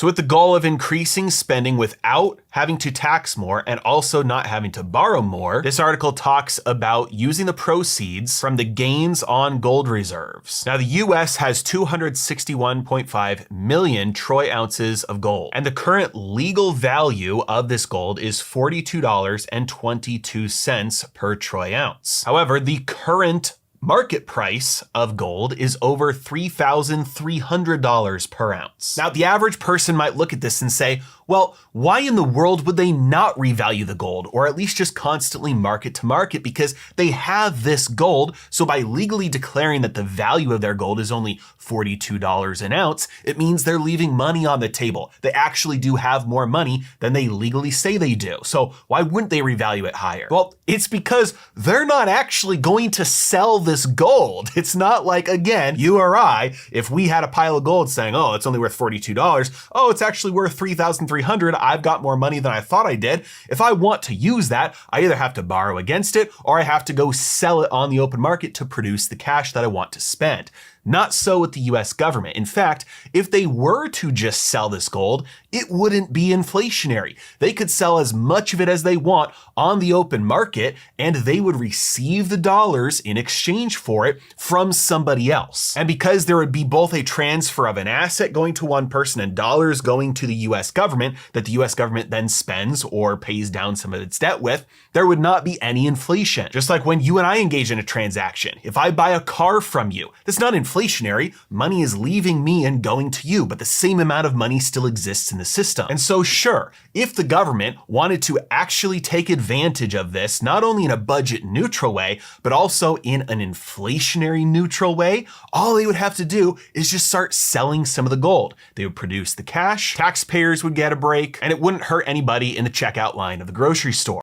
So with the goal of increasing spending without having to tax more and also not having to borrow more, this article talks about using the proceeds from the gains on gold reserves. Now, the US has 261.5 million troy ounces of gold, and the current legal value of this gold is $42.22 per troy ounce. However, the current market price of gold is over $3,300 per ounce. Now, the average person might look at this and say, well, why in the world would they not revalue the gold, or at least just constantly market to market, because they have this gold. So by legally declaring that the value of their gold is only $42 an ounce, it means they're leaving money on the table. They actually do have more money than they legally say they do. So why wouldn't they revalue it higher? Well, it's because they're not actually going to sell this gold. It's not like, again, you or I, if we had a pile of gold saying, oh, it's only worth $42. Oh, it's actually worth $3,300. I've got more money than I thought I did. If I want to use that, I either have to borrow against it or I have to go sell it on the open market to produce the cash that I want to spend. Not so with the US government. In fact, if they were to just sell this gold, it wouldn't be inflationary. They could sell as much of it as they want on the open market, and they would receive the dollars in exchange for it from somebody else. And because there would be both a transfer of an asset going to one person and dollars going to the US government that the US government then spends or pays down some of its debt with, there would not be any inflation. Just like when you and I engage in a transaction. If I buy a car from you, that's not inflationary. Money is leaving me and going to you, but the same amount of money still exists in the system. And so sure, if the government wanted to actually take advantage of this, not only in a budget neutral way, but also in an inflationary neutral way, all they would have to do is just start selling some of the gold. They would produce the cash, taxpayers would get a break, and it wouldn't hurt anybody in the checkout line of the grocery store.